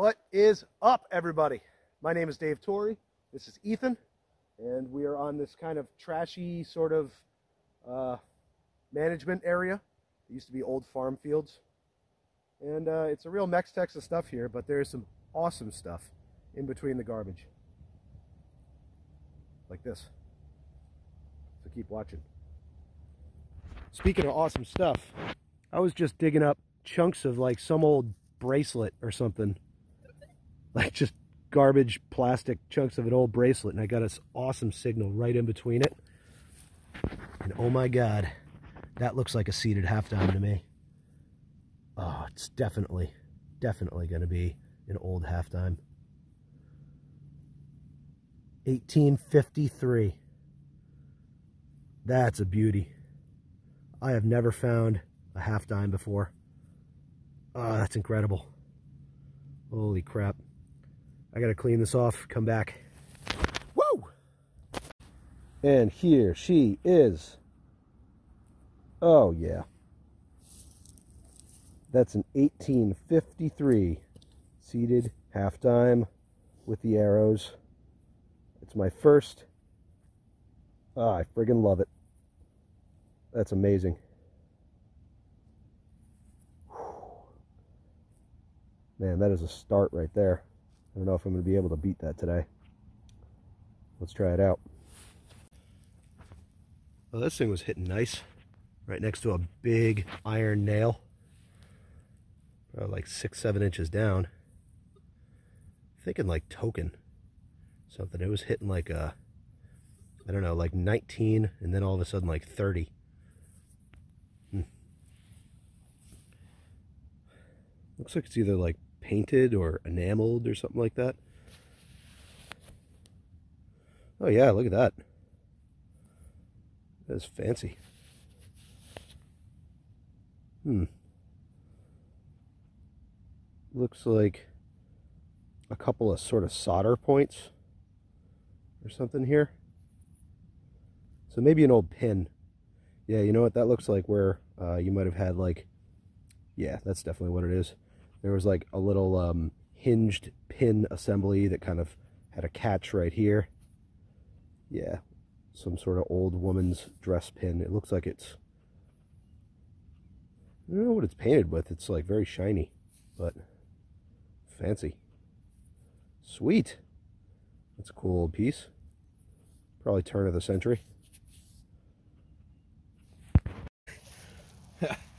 What is up, everybody? My name is Dave Torrey. This is Ethan, and we are on this kind of trashy sort of management area. It used to be old farm fields, and it's a real Mex Texas stuff here, but there's some awesome stuff in between the garbage, like this. So keep watching. Speaking of awesome stuff, I was just digging up chunks of like some old bracelet or something, like just garbage plastic chunks of an old bracelet, and I got this awesome signal right in between it, and oh my god, that looks like a seated half dime to me. Oh, it's definitely gonna be an old half dime. 1853. That's a beauty. I have never found a half dime before. Oh, that's incredible. Holy crap. I gotta clean this off, come back. Woo! And here she is. Oh yeah. That's an 1853 seated half dime with the arrows. It's my first. Oh, I friggin' love it. That's amazing. Man, that is a start right there. I don't know if I'm going to be able to beat that today. Let's try it out. Well, this thing was hitting nice. Right next to a big iron nail. Probably like 6-7 inches down. Thinking like token. Something. It was hitting like a, I don't know, like 19, and then all of a sudden like 30. Looks like it's either like painted or enameled or something like that. Oh yeah, look at that. That is fancy. Looks like a couple of sort of solder points or something here. So maybe an old pin. Yeah, you know what? That looks like where you might have had like, yeah, that's definitely what it is. There was like a little hinged pin assembly that kind of had a catch right here. Yeah, some sort of old woman's dress pin. It looks like it's, I don't know what it's painted with. It's like very shiny, but fancy. Sweet. That's a cool old piece. Probably turn of the century.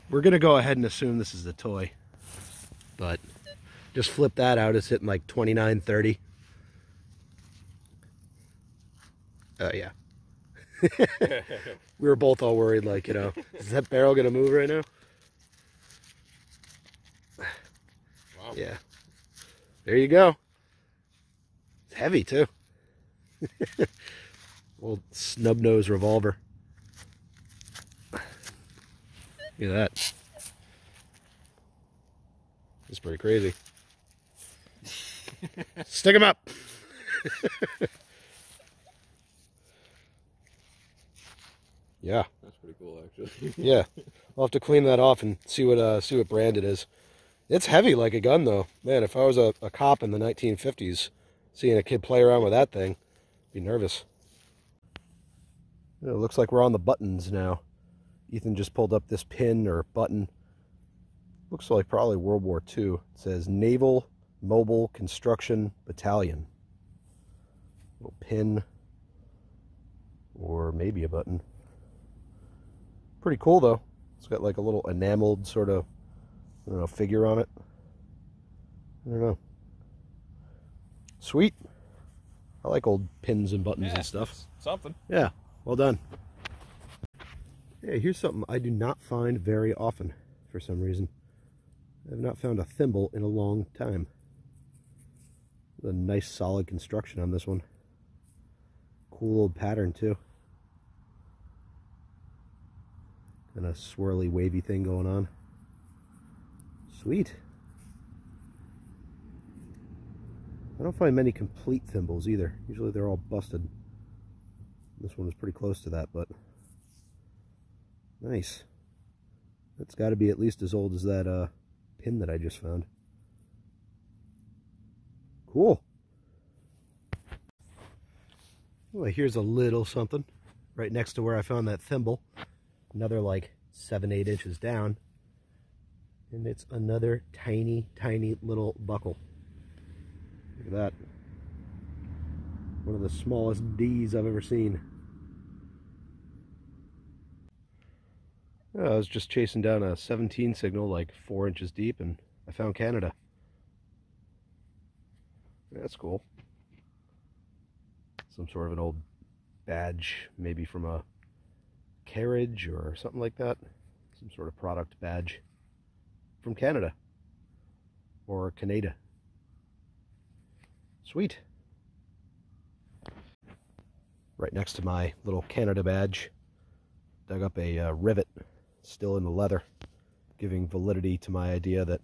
We're going to go ahead and assume this is the toy. But just flip that out. It's hitting like 29, 30. Yeah. We were both all worried, like, you know, is that barrel going to move right now? Wow. Yeah. There you go. It's heavy, too. Old snub-nose revolver. Look at that. It's pretty crazy. Stick them up. Yeah. That's pretty cool, actually. Yeah. I'll have to clean that off and see what brand it is. It's heavy like a gun, though. Man, if I was a cop in the 1950s, seeing a kid play around with that thing, I'd be nervous. It looks like we're on the buttons now. Ethan just pulled up this pin or button. Looks like probably World War II. It says Naval Mobile Construction Battalion. Little pin. Or maybe a button. Pretty cool though. It's got like a little enameled sort of, I don't know, figure on it. I don't know. Sweet. I like old pins and buttons and stuff. Something. Yeah, well done. Hey, here's something I do not find very often for some reason. I have not found a thimble in a long time. A nice solid construction on this one. Cool old pattern too. And a swirly wavy thing going on. Sweet. I don't find many complete thimbles either. Usually they're all busted. This one was pretty close to that, but nice. That's got to be at least as old as that pin that I just found. Cool. Well, here's a little something right next to where I found that thimble. Another like 7-8 inches down. And it's another tiny, tiny little buckle. Look at that. One of the smallest D's I've ever seen. I was just chasing down a 17 signal like 4 inches deep and I found Canada. That's cool. Some sort of an old badge, maybe from a carriage or something like that. Some sort of product badge from Canada or Canada. Sweet. Right next to my little Canada badge, dug up a rivet still in the leather, giving validity to my idea that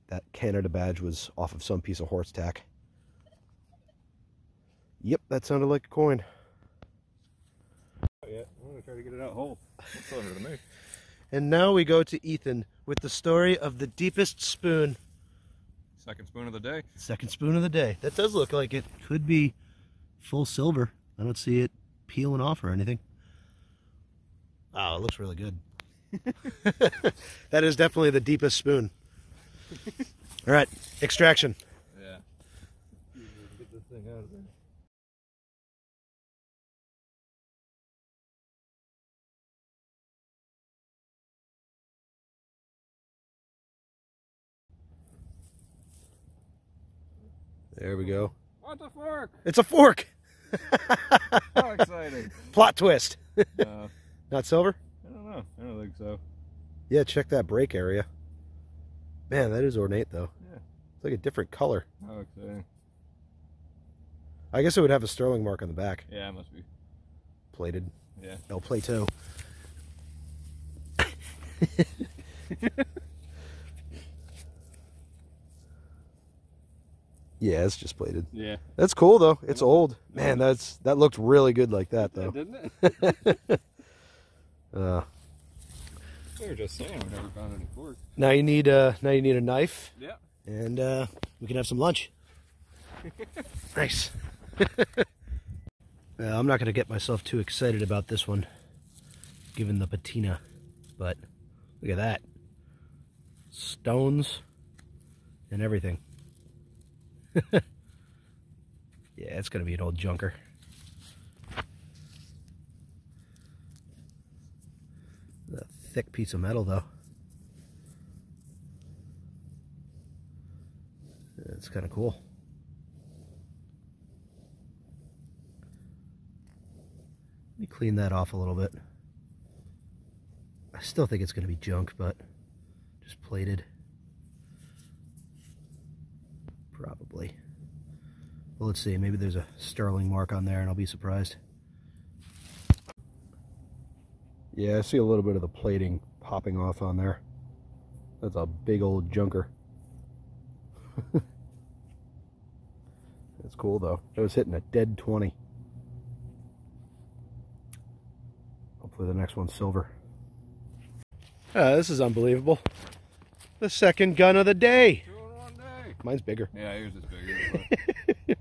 that Canada badge was off of some piece of horse tack. Yep, that sounded like a coin. Yeah, I'm gonna try to get it out whole. Looks over to me. And now we go to Ethan with the story of the deepest spoon. Second spoon of the day. Second spoon of the day. That does look like it could be full silver. I don't see it peeling off or anything. Oh, it looks really good. That is definitely the deepest spoon. All right, extraction. Yeah. Get this thing out of there. There we go. What's a fork? It's a fork! How exciting. Plot twist. No. Not silver? I don't know. I don't think so. Yeah, check that break area. Man, that is ornate though. Yeah. It's like a different color. How exciting. I guess it would have a sterling mark on the back. Yeah, it must be. Plated. Yeah. El Plato. Yeah, it's just plated. Yeah. That's cool though. It's old. Man, that looked really good like that though. Didn't it? We were just saying we never found any forks. Now you need a knife. Yeah. And we can have some lunch. Nice. I'm not going to get myself too excited about this one, given the patina, but look at that. Stones and everything. Yeah, it's going to be an old junker. A thick piece of metal, though. It's kind of cool. Let me clean that off a little bit. I still think it's going to be junk, but just plated. Probably. Well, let's see. Maybe there's a sterling mark on there and I'll be surprised. Yeah, I see a little bit of the plating popping off on there. That's a big old junker. That's cool though. It was hitting a dead 20. Hopefully the next one's silver. This is unbelievable. The second gun of the day. 2 in 1 day. Mine's bigger. Yeah, yours is bigger.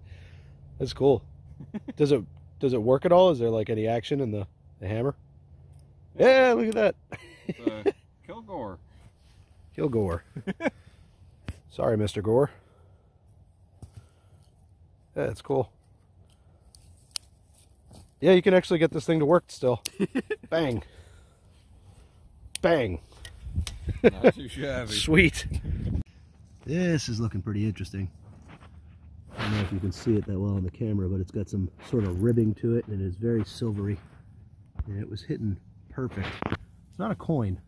That's cool. Does it work at all? Is there like any action in the hammer? Yeah, look at that. It's Kilgore. Kilgore. Sorry, Mr. Gore. Yeah, it's cool. Yeah, you can actually get this thing to work still. Bang. Bang. Not too shabby. Sweet. This is looking pretty interesting. I don't know if you can see it that well on the camera, but it's got some sort of ribbing to it, and it is very silvery. And it was hitting perfect. It's not a coin.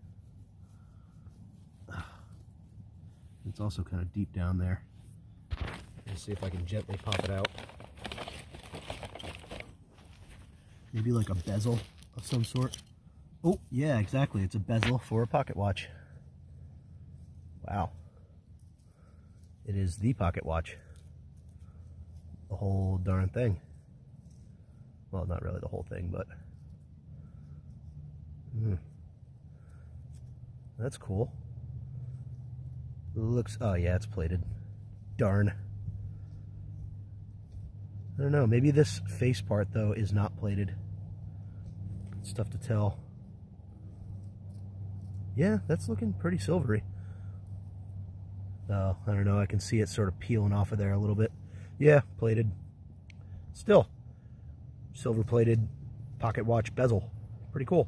It's also kind of deep down there. Let's see if I can gently pop it out. Maybe like a bezel of some sort. Oh, yeah, exactly. It's a bezel for a pocket watch. Wow. It is the pocket watch. The whole darn thing. Well, not really the whole thing, but... That's cool. Looks... Oh, yeah, it's plated. Darn. I don't know, maybe this face part though is not plated. It's tough to tell. Yeah, that's looking pretty silvery. Oh, I don't know, I can see it sort of peeling off of there a little bit. Yeah, plated. Still, silver plated pocket watch bezel. Pretty cool.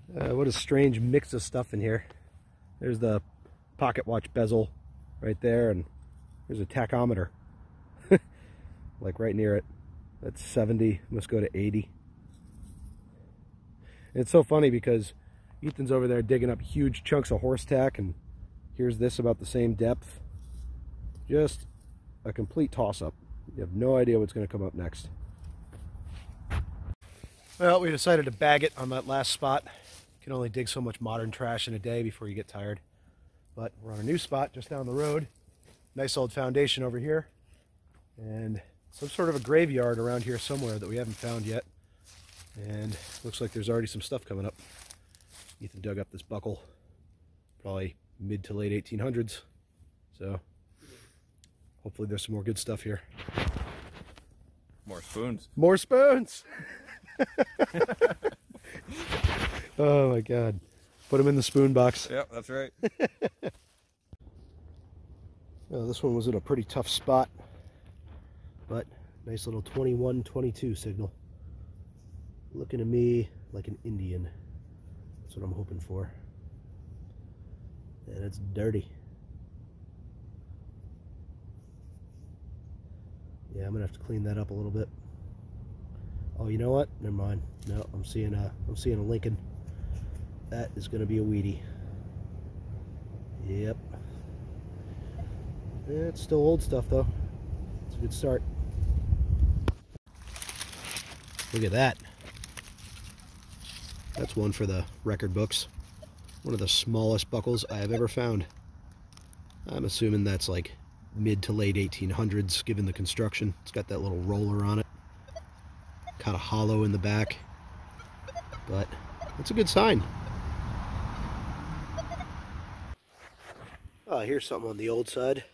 What a strange mix of stuff in here. There's the pocket watch bezel right there, and there's a tachometer. Like right near it. That's 70, must go to 80. And it's so funny because Ethan's over there digging up huge chunks of horse tack, and here's this about the same depth. Just a complete toss-up. You have no idea what's going to come up next. Well, we decided to bag it on that last spot. You can only dig so much modern trash in a day before you get tired. But we're on a new spot just down the road. Nice old foundation over here. And some sort of a graveyard around here somewhere that we haven't found yet. And looks like there's already some stuff coming up. Ethan dug up this buckle, probably mid to late 1800s. So hopefully there's some more good stuff here. More spoons. More spoons! Oh my God. Put them in the spoon box. Yep, that's right. Well, this one was in a pretty tough spot, but nice little 21-22 signal. Looking to me like an Indian. That's what I'm hoping for. And it's dirty. Yeah, I'm gonna have to clean that up a little bit. Oh, you know what? Never mind. No, I'm seeing a Lincoln. That is gonna be a weedy. Yep. Yeah, it's still old stuff though. It's a good start. Look at that. That's one for the record books. One of the smallest buckles I have ever found. I'm assuming that's like mid to late 1800s given the construction. It's got that little roller on it. Kind of hollow in the back. But it's a good sign. Oh, here's something on the old side.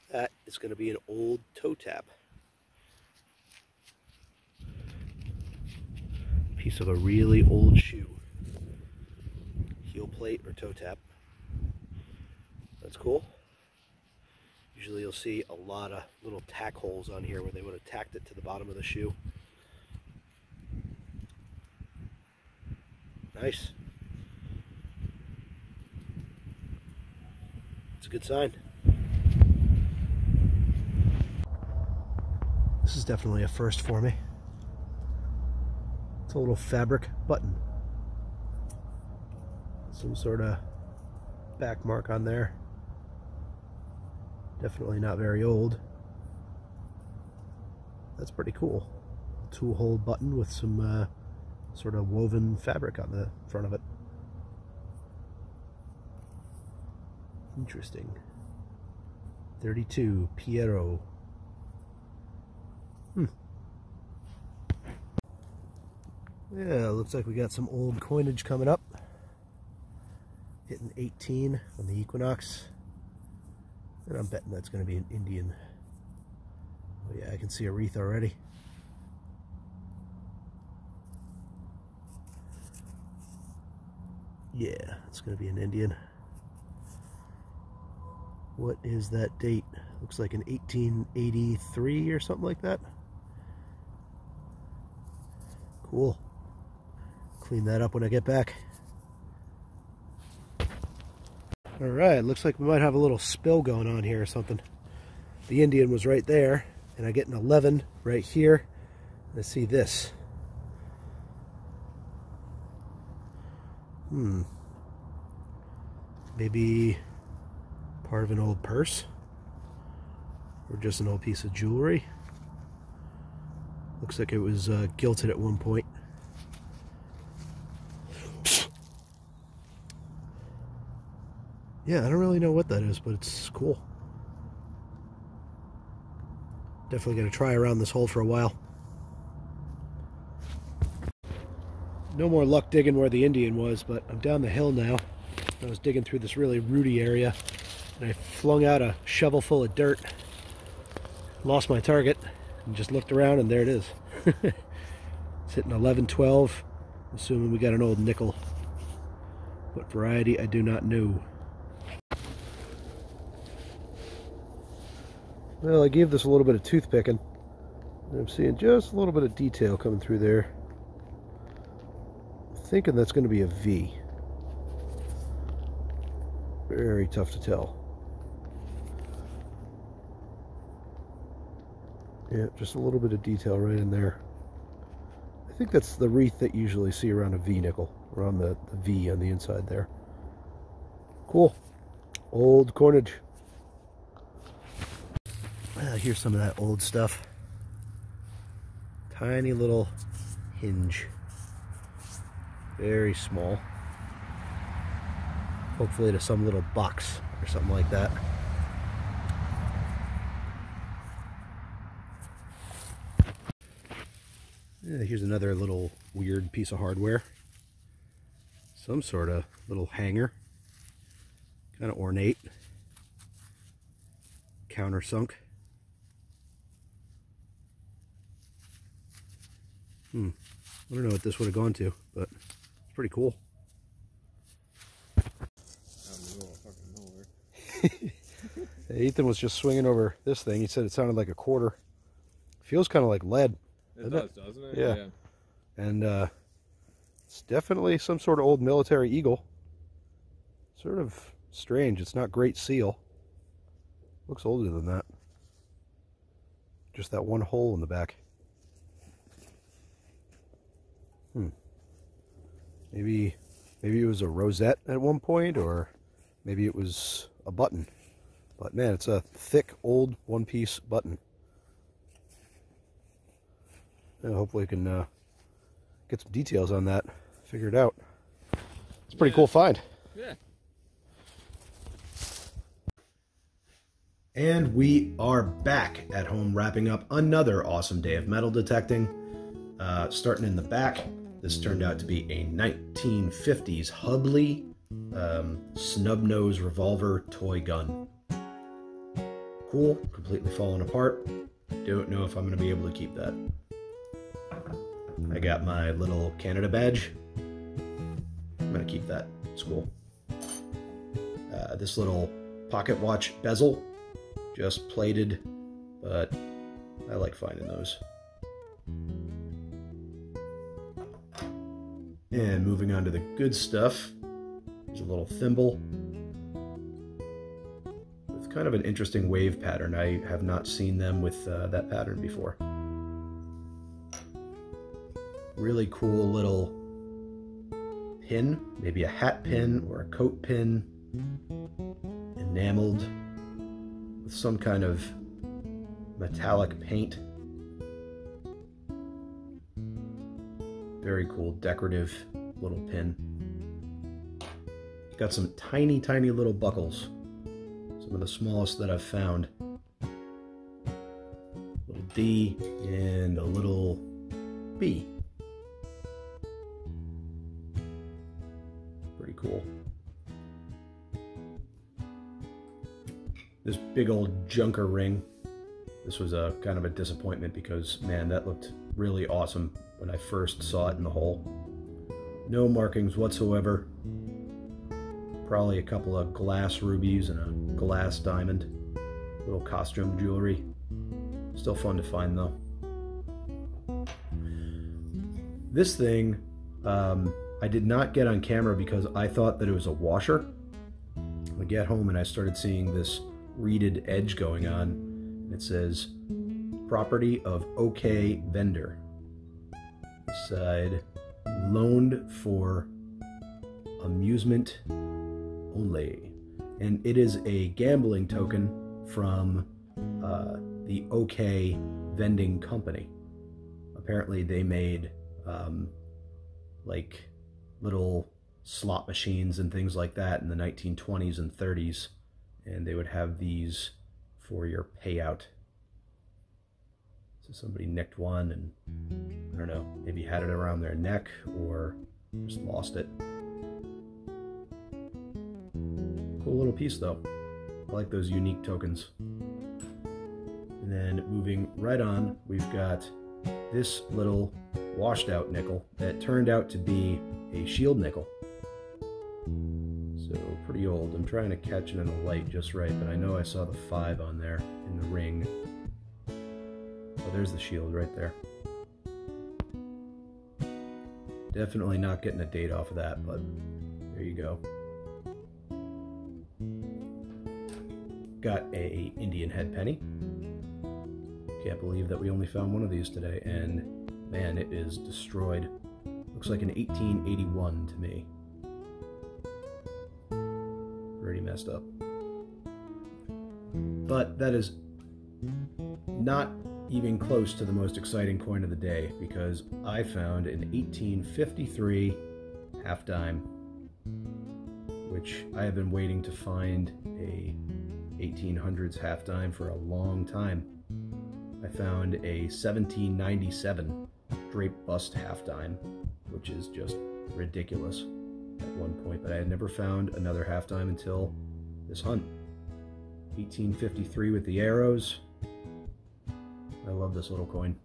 That is going to be an old toe tap. Piece of a really old shoe. Heel plate or toe tap. That's cool. Usually you'll see a lot of little tack holes on here where they would have tacked it to the bottom of the shoe. Nice. It's a good sign. This is definitely a first for me. It's a little fabric button. Some sort of back mark on there. Definitely not very old. That's pretty cool. Two-hole button with some sort of woven fabric on the front of it. Interesting. 32 Piero. Yeah, looks like we got some old coinage coming up. Hitting 18 on the Equinox. And I'm betting that's going to be an Indian. Oh yeah, I can see a wreath already. Yeah, it's going to be an Indian. What is that date? Looks like an 1883 or something like that. Cool. Clean that up when I get back. Alright, looks like we might have a little spill going on here or something. The Indian was right there, and I get an 11 right here. Let's see this. Maybe part of an old purse? Or just an old piece of jewelry? Looks like it was gilded at one point. Yeah, I don't really know what that is, but it's cool. Definitely going to try around this hole for a while. No more luck digging where the Indian was, but I'm down the hill now. I was digging through this really rooty area, And I flung out a shovel full of dirt, lost my target, and just looked around, and there it is. It's hitting 11-12, assuming we got an old nickel. What variety, I do not know. Well, I gave this a little bit of toothpicking. I'm seeing just a little bit of detail coming through there. I'm thinking that's going to be a V. Very tough to tell. Yeah, just a little bit of detail right in there. I think that's the wreath that you usually see around a V nickel, around the V on the inside there. Cool. Old coinage. Here's some of that old stuff. Tiny little hinge. Very small. Hopefully to some little box or something like that. Yeah, here's another little weird piece of hardware. Some sort of little hanger. Kind of ornate. Countersunk. I don't know what this would have gone to, but it's pretty cool. Out in the middle of fucking nowhere. Ethan was just swinging over this thing. He said it sounded like a quarter. Feels kind of like lead. It does, doesn't it? Yeah. And it's definitely some sort of old military eagle. Sort of strange. It's not Great Seal. Looks older than that. Just that one hole in the back. Maybe it was a rosette at one point, or maybe it was a button. But man, it's a thick, old one-piece button. Yeah, hopefully I can get some details on that, figure it out. It's a pretty cool find. Yeah. And we are back at home, wrapping up another awesome day of metal detecting. Starting in the back, this turned out to be a 1950s Hubley snub-nose revolver toy gun. Cool, completely falling apart. Don't know if I'm going to be able to keep that. I got my little Canada badge. I'm going to keep that. It's cool. This little pocket watch bezel, just plated, but I like finding those. And moving on to the good stuff, there's a little thimble with kind of an interesting wave pattern. I have not seen them with that pattern before. Really cool little pin, maybe a hat pin or a coat pin, enameled with some kind of metallic paint. Very cool, decorative little pin. Got some tiny, tiny little buckles. Some of the smallest that I've found. Little D and a little B. Pretty cool. This big old junker ring. This was a kind of a disappointment because, man, that looked really awesome when I first saw it in the hole. No markings whatsoever. Probably a couple of glass rubies and a glass diamond. Little costume jewelry. Still fun to find though. This thing, I did not get on camera because I thought that it was a washer. I get home and I started seeing this reeded edge going on. It says, property of OK vendor. Side, loaned for amusement only. And it is a gambling token from the OK vending company. Apparently they made like little slot machines and things like that in the 1920s and 30s, and they would have these for your payout. So somebody nicked one and, I don't know, maybe had it around their neck or just lost it. Cool little piece though. I like those unique tokens. And then moving right on, we've got this little washed out nickel that turned out to be a shield nickel. So pretty old. I'm trying to catch it in the light just right, but I know I saw the 5 on there in the ring. Oh, there's the shield right there. Definitely not getting a date off of that, but there you go. Got a Indian head penny. Can't believe that we only found one of these today, and man, it is destroyed. Looks like an 1881 to me. Pretty messed up. But that is not even close to the most exciting coin of the day, because I found an 1853 half dime, which I have been waiting to find a 1800s half dime for a long time. I found a 1797 drape bust half dime, which is just ridiculous at one point, but I had never found another half dime until this hunt. 1853 with the arrows. I love this little coin.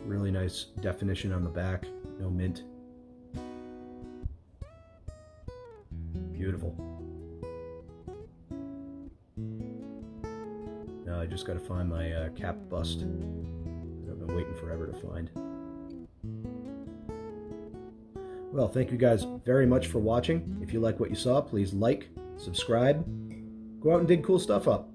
Really nice definition on the back, no mint. Beautiful. Now I just got to find my cap bust that I've been waiting forever to find. Well, thank you guys very much for watching. If you like what you saw, please like, subscribe, go out and dig cool stuff up.